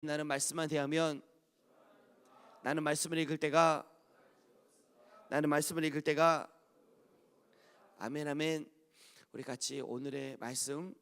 나는 말씀만 대하면 나는 말씀을 읽을 때가 아멘 아멘. 우리 같이 오늘의 말씀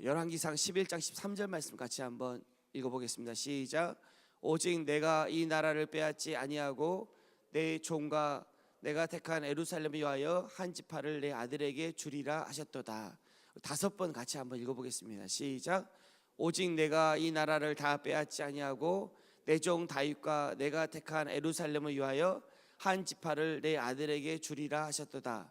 열왕기상 11장 13절 말씀 같이 한번 읽어보겠습니다. 시작. 오직 내가 이 나라를 빼앗지 아니하고 내 종과 내가 택한 예루살렘을 위하여 한 지파를 내 아들에게 주리라 하셨도다. 5번 같이 한번 읽어보겠습니다. 시작. 오직 내가 이 나라를 다 빼앗지 아니하고 내 종 다윗과 내가 택한 예루살렘을 위하여 한 지파를 내 아들에게 주리라 하셨도다.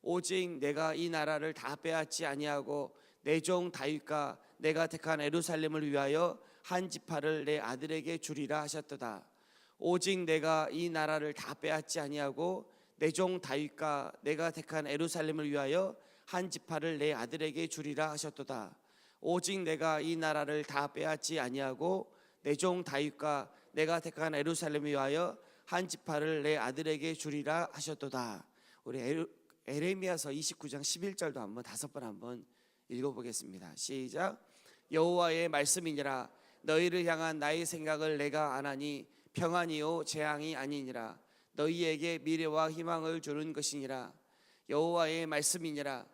오직 내가 이 나라를 다 빼앗지 아니하고 내 종 다윗과 내가 택한 예루살렘을 위하여 한 지파를 내 아들에게 주리라 하셨도다. 오직 내가 이 나라를 다 빼앗지 아니하고 내 종 다윗과 내가 택한 예루살렘을 위하여 한 지파를 내 아들에게 주리라 하셨도다. 오직 내가 이 나라를 다 빼앗지 아니하고 내 종 다윗과 내가 택한 예루살렘을 위하여 한 지파를 내 아들에게 주리라 하셨도다. 우리 에레미야서 29장 11절도 한번 5번 한번 읽어보겠습니다. 시작. 여호와의 말씀이니라. 너희를 향한 나의 생각을 내가 아나니 평안이요 재앙이 아니니라. 너희에게 미래와 희망을 주는 것이니라. 여호와의 말씀이니라.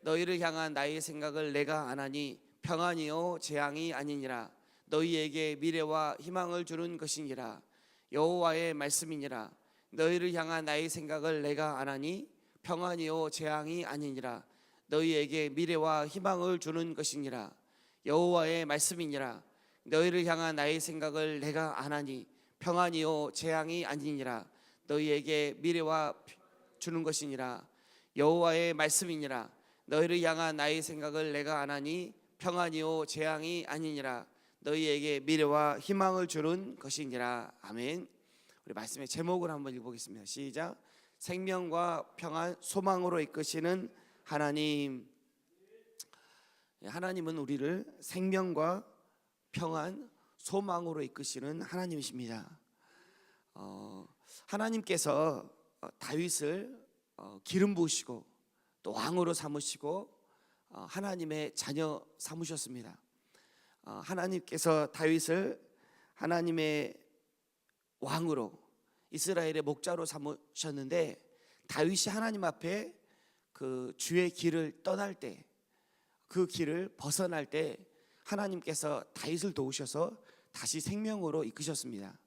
너희를 향한 나의 생각을 내가 아나니 평안이요 재앙이 아니니라. 너희에게 미래와 희망을 주는 것이니라. 여호와의 말씀이니라. 너희를 향한 나의 생각을 내가 아나니 평안이요 재앙이 아니니라. 너희에게 미래와 희망을 주는 것이니라. 여호와의 말씀이니라. 너희를 향한 나의 생각을 내가 아나니 평안이요 재앙이 아니니라. 너희에게 미래와 주는 것이니라. 여호와의 말씀이니라. 너희를 향한 나의 생각을 내가 아나니 평안이요 재앙이 아니니라. 너희에게 미래와 희망을 주는 것이니라. 아멘. 우리 말씀의 제목을 한번 읽어보겠습니다. 시작. 생명과 평안 소망으로 이끄시는 하나님. 하나님은 우리를 생명과 평안 소망으로 이끄시는 하나님이십니다. 하나님께서 다윗을 기름 부으시고 또 왕으로 삼으시고 하나님의 자녀 삼으셨습니다. 하나님께서 다윗을 하나님의 왕으로 이스라엘의 목자로 삼으셨는데 다윗이 하나님 앞에 그 주의 길을 떠날 때, 그 길을 벗어날 때 하나님께서 다윗을 도우셔서 다시 생명으로 이끄셨습니다.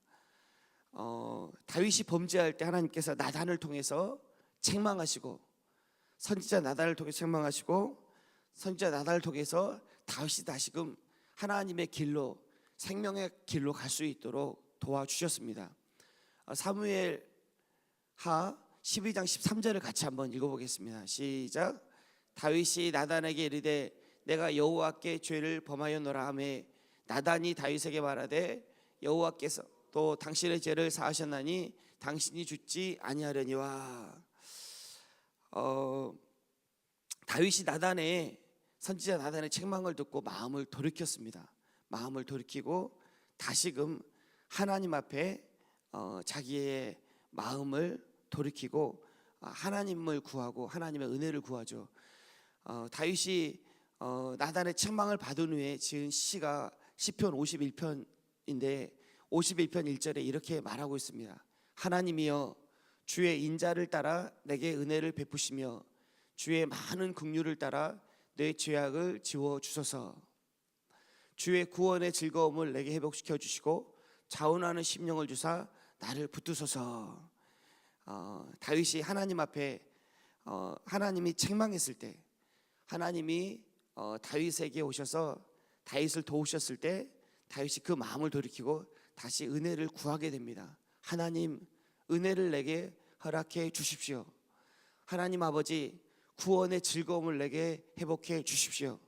다윗이 범죄할 때 하나님께서 나단을 통해서 책망하시고 선지자 나단을 통해 책망하시고 선지자 나단을 통해서 다윗이 다시금 하나님의 길로 생명의 길로 갈 수 있도록 도와주셨습니다. 사무엘하 12장 13절을 같이 한번 읽어보겠습니다. 시작. 다윗이 나단에게 이르되 내가 여호와께 죄를 범하였노라 하매 나단이 다윗에게 말하되 여호와께서 또 당신의 죄를 사하셨나니 당신이 죽지 아니하려니와. 다윗이 선지자 나단의 책망을 듣고 마음을 돌이켰습니다. 마음을 돌이키고 다시금 하나님 앞에 자기의 마음을 돌이키고 하나님을 구하고 하나님의 은혜를 구하죠. 다윗이 나단의 책망을 받은 후에 지은 시가 시편 51편인데 51편 1절에 이렇게 말하고 있습니다. 하나님이여 주의 인자를 따라 내게 은혜를 베푸시며 주의 많은 긍휼을 따라 내 죄악을 지워 주소서. 주의 구원의 즐거움을 내게 회복시켜 주시고 자원하는 심령을 주사 나를 붙드소서. 다윗이 하나님 앞에 하나님이 책망했을 때 하나님이 다윗에게 오셔서 다윗을 도우셨을 때 다윗이 그 마음을 돌이키고 다시 은혜를 구하게 됩니다. 하나님 은혜를 내게 허락해 주십시오. 하나님 아버지 구원의 즐거움을 내게 회복해 주십시오.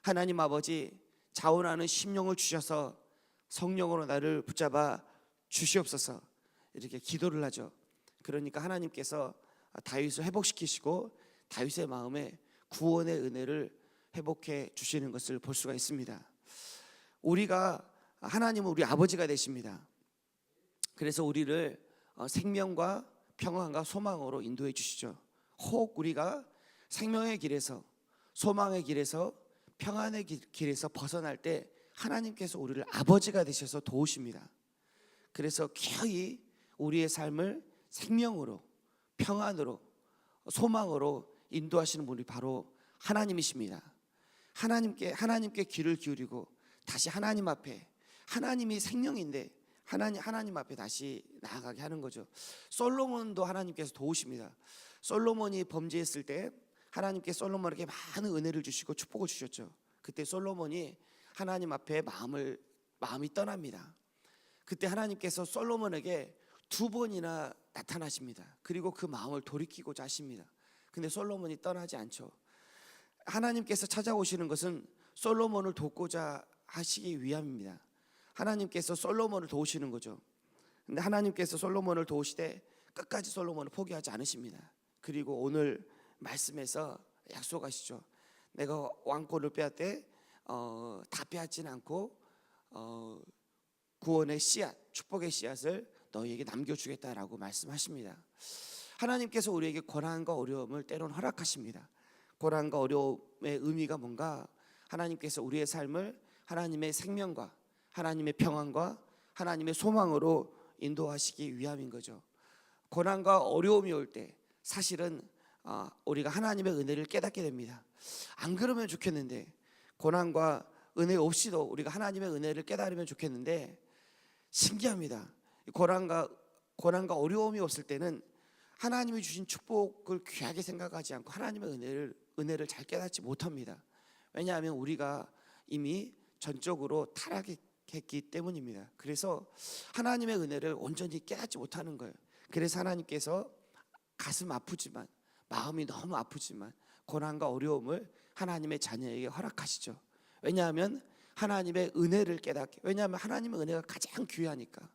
하나님 아버지 자원하는 심령을 주셔서 성령으로 나를 붙잡아 주시옵소서. 이렇게 기도를 하죠. 그러니까 하나님께서 다윗을 회복시키시고 다윗의 마음에 구원의 은혜를 회복해 주시는 것을 볼 수가 있습니다. 하나님은 우리 아버지가 되십니다. 그래서 우리를 생명과 평안과 소망으로 인도해 주시죠. 혹 우리가 생명의 길에서 소망의 길에서 평안의 길에서 벗어날 때 하나님께서 우리를 아버지가 되셔서 도우십니다. 그래서 기어이 우리의 삶을 생명으로, 평안으로, 소망으로 인도하시는 분이 바로 하나님이십니다. 하나님께 귀를 기울이고 다시 하나님 앞에, 하나님이 생명인데 하나님 앞에 다시 나아가게 하는 거죠. 솔로몬도 하나님께서 도우십니다. 솔로몬이 범죄했을 때 하나님께 솔로몬에게 많은 은혜를 주시고 축복을 주셨죠. 그때 솔로몬이 하나님 앞에 마음이 떠납니다. 그때 하나님께서 솔로몬에게 2번이나 나타나십니다. 그리고 그 마음을 돌이키고자 하십니다. 근데 솔로몬이 떠나지 않죠. 하나님께서 찾아오시는 것은 솔로몬을 돕고자 하시기 위함입니다. 하나님께서 솔로몬을 도우시는 거죠. 근데 하나님께서 솔로몬을 도우시되 끝까지 솔로몬을 포기하지 않으십니다. 그리고 오늘 말씀에서 약속하시죠. 내가 왕권을 빼앗되 다 빼앗지는 않고 구원의 씨앗, 축복의 씨앗을 너희에게 남겨주겠다라고 말씀하십니다. 하나님께서 우리에게 고난과 어려움을 때로는 허락하십니다. 고난과 어려움의 의미가 뭔가, 하나님께서 우리의 삶을 하나님의 생명과 하나님의 평안과 하나님의 소망으로 인도하시기 위함인 거죠. 고난과 어려움이 올 때 사실은 우리가 하나님의 은혜를 깨닫게 됩니다. 안 그러면 좋겠는데, 고난과 은혜 없이도 우리가 하나님의 은혜를 깨달으면 좋겠는데, 신기합니다. 고난과 어려움이 없을 때는 하나님이 주신 축복을 귀하게 생각하지 않고 하나님의 은혜를 잘 깨닫지 못합니다. 왜냐하면 우리가 이미 전적으로 타락했기 때문입니다. 그래서 하나님의 은혜를 온전히 깨닫지 못하는 거예요. 그래서 하나님께서 가슴 아프지만, 마음이 너무 아프지만 고난과 어려움을 하나님의 자녀에게 허락하시죠. 왜냐하면 하나님의 은혜를 깨닫게, 왜냐하면 하나님의 은혜가 가장 귀하니까.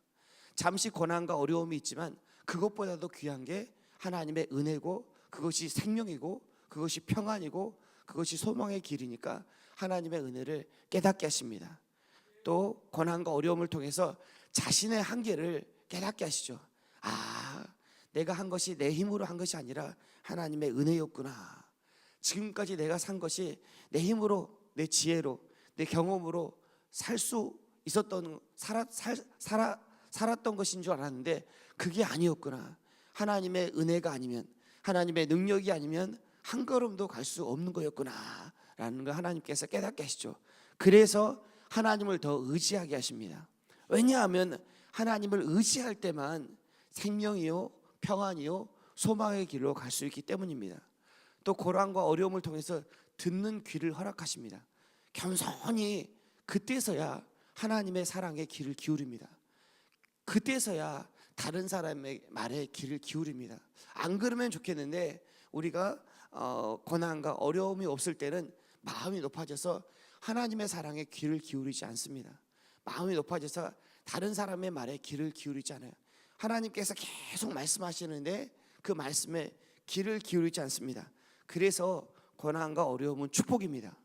잠시 고난과 어려움이 있지만 그것보다도 귀한 게 하나님의 은혜고, 그것이 생명이고, 그것이 평안이고, 그것이 소망의 길이니까 하나님의 은혜를 깨닫게 하십니다. 또 고난과 어려움을 통해서 자신의 한계를 깨닫게 하시죠. 내가 한 것이 내 힘으로 한 것이 아니라 하나님의 은혜였구나. 지금까지 내가 산 것이 내 힘으로, 내 지혜로, 내 경험으로 살았던 것인 줄 알았는데 그게 아니었구나. 하나님의 은혜가 아니면, 하나님의 능력이 아니면 한 걸음도 갈 수 없는 거였구나 라는 걸 하나님께서 깨닫게 하시죠. 그래서 하나님을 더 의지하게 하십니다. 왜냐하면 하나님을 의지할 때만 생명이요, 평안이요, 소망의 길로 갈 수 있기 때문입니다. 또 고난과 어려움을 통해서 듣는 귀를 허락하십니다. 겸손히 그때서야 하나님의 사랑에 귀를 기울입니다. 그때서야 다른 사람의 말에 귀를 기울입니다. 안 그러면 좋겠는데, 우리가 고난과 어려움이 없을 때는 마음이 높아져서 하나님의 사랑에 귀를 기울이지 않습니다. 마음이 높아져서 다른 사람의 말에 귀를 기울이지 않아요. 하나님께서 계속 말씀하시는데 그 말씀에 귀를 기울이지 않습니다. 그래서 고난과 어려움은 축복입니다.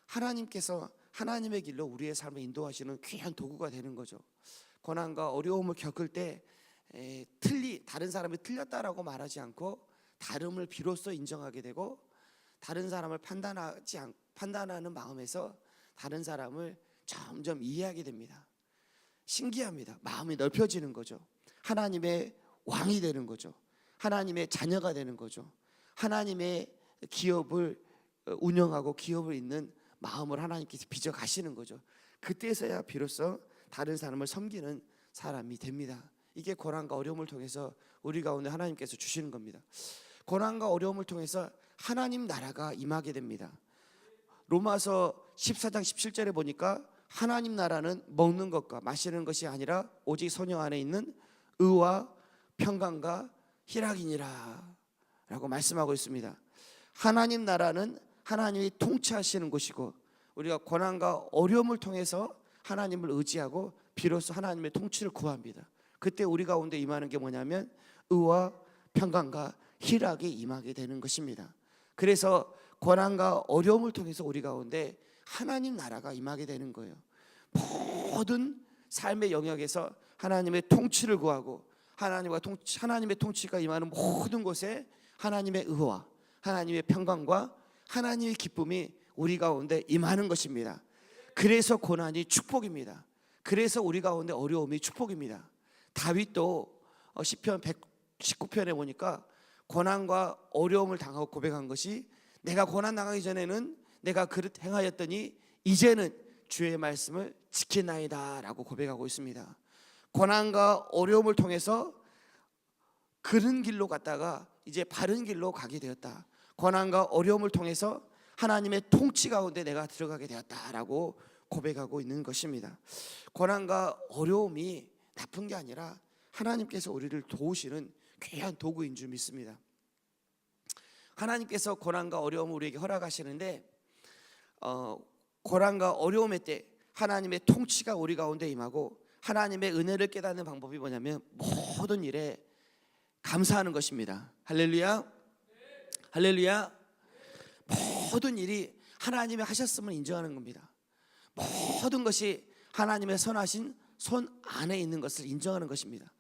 하나님께서 하나님의 길로 우리의 삶을 인도하시는 귀한 도구가 되는 거죠. 고난과 어려움을 겪을 때 다른 사람이 틀렸다라고 말하지 않고 다름을 비로소 인정하게 되고, 다른 사람을 판단하는 마음에서 다른 사람을 점점 이해하게 됩니다. 신기합니다. 마음이 넓혀지는 거죠. 하나님의 왕이 되는 거죠. 하나님의 자녀가 되는 거죠. 하나님의 기업을 운영하고 기업을 잇는 마음을 하나님께서 빚어 가시는 거죠. 그때서야 비로소 다른 사람을 섬기는 사람이 됩니다. 이게 고난과 어려움을 통해서 우리 가운데 하나님께서 주시는 겁니다. 고난과 어려움을 통해서 하나님 나라가 임하게 됩니다. 로마서 14장 17절에 보니까 하나님 나라는 먹는 것과 마시는 것이 아니라 오직 성령 안에 있는 의와 평강과 희락이니라 라고 말씀하고 있습니다. 하나님 나라는 하나님이 통치하시는 곳이고, 우리가 고난과 어려움을 통해서 하나님을 의지하고 비로소 하나님의 통치를 구합니다. 그때 우리 가운데 임하는 게 뭐냐면 의와 평강과 희락이 임하게 되는 것입니다. 그래서 고난과 어려움을 통해서 우리 가운데 하나님 나라가 임하게 되는 거예요. 모든 삶의 영역에서 하나님의 통치를 구하고 하나님의 통치가 임하는 모든 곳에 하나님의 의와 하나님의 평강과 하나님의 기쁨이 우리 가운데 임하는 것입니다. 그래서 고난이 축복입니다. 그래서 우리 가운데 어려움이 축복입니다. 다윗도 시편 119편에 보니까 고난과 어려움을 당하고 고백한 것이 내가 고난 당하기 전에는 내가 그릇 행하였더니 이제는 주의 말씀을 지키나이다 라고 고백하고 있습니다. 고난과 어려움을 통해서 그른 길로 갔다가 이제 바른 길로 가게 되었다. 고난과 어려움을 통해서 하나님의 통치 가운데 내가 들어가게 되었다라고 고백하고 있는 것입니다. 고난과 어려움이 나쁜 게 아니라 하나님께서 우리를 도우시는 귀한 도구인 줄 믿습니다. 하나님께서 고난과 어려움을 우리에게 허락하시는데 고난과 어려움의 때 하나님의 통치가 우리 가운데 임하고 하나님의 은혜를 깨닫는 방법이 뭐냐면 모든 일에 감사하는 것입니다. 할렐루야. 할렐루야. 모든 일이 하나님이 하셨음을 인정하는 겁니다. 모든 것이 하나님의 선하신 손 안에 있는 것을 인정하는 것입니다.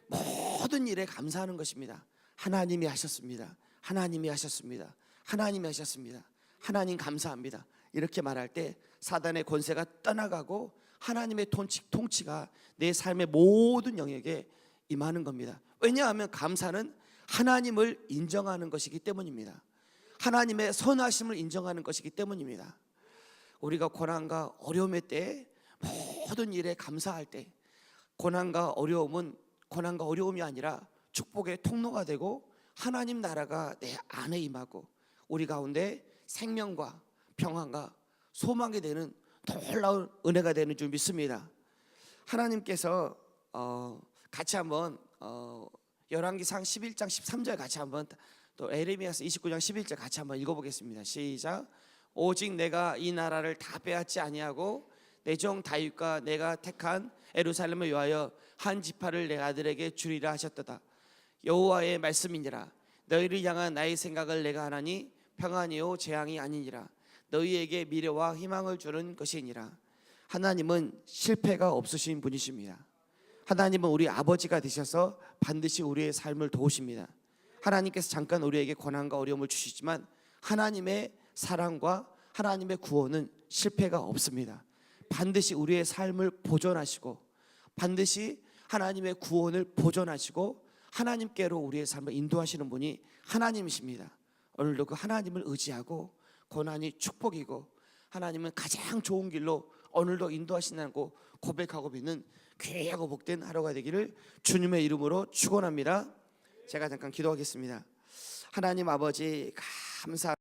모든 일에 감사하는 것입니다. 하나님이 하셨습니다. 하나님이 하셨습니다. 하나님이 하셨습니다. 하나님 감사합니다. 이렇게 말할 때 사단의 권세가 떠나가고 하나님의 통치가 내 삶의 모든 영역에 임하는 겁니다. 왜냐하면 감사는 하나님을 인정하는 것이기 때문입니다. 하나님의 선하심을 인정하는 것이기 때문입니다. 우리가 고난과 어려움의 때 모든 일에 감사할 때 고난과 어려움은 고난과 어려움이 아니라 축복의 통로가 되고 하나님 나라가 내 안에 임하고 우리 가운데 생명과 평안과 소망이 되는 놀라운 은혜가 되는 줄 믿습니다. 하나님께서 같이 한번 열왕기상 11장 13절 같이 한번 또 에레미야서 29장 11절 같이 한번 읽어보겠습니다. 시작. 오직 내가 이 나라를 다 빼앗지 아니하고 내 종 다윗과 내가 택한 예루살렘을 위하여 한 지파를 내 아들에게 주리라 하셨도다. 여호와의 말씀이니라. 너희를 향한 나의 생각을 내가 하나니 평안이요 재앙이 아니니라. 너희에게 미래와 희망을 주는 것이니라. 하나님은 실패가 없으신 분이십니다. 하나님은 우리 아버지가 되셔서 반드시 우리의 삶을 도우십니다. 하나님께서 잠깐 우리에게 고난과 어려움을 주시지만 하나님의 사랑과 하나님의 구원은 실패가 없습니다. 반드시 우리의 삶을 보존하시고 반드시 하나님의 구원을 보존하시고 하나님께로 우리의 삶을 인도하시는 분이 하나님이십니다. 오늘도 그 하나님을 의지하고 고난이 축복이고 하나님은 가장 좋은 길로 오늘도 인도하신다고 고백하고 믿는 귀하고 복된 하루가 되기를 주님의 이름으로 축원합니다. 제가 잠깐 기도하겠습니다. 하나님 아버지 감사합니다.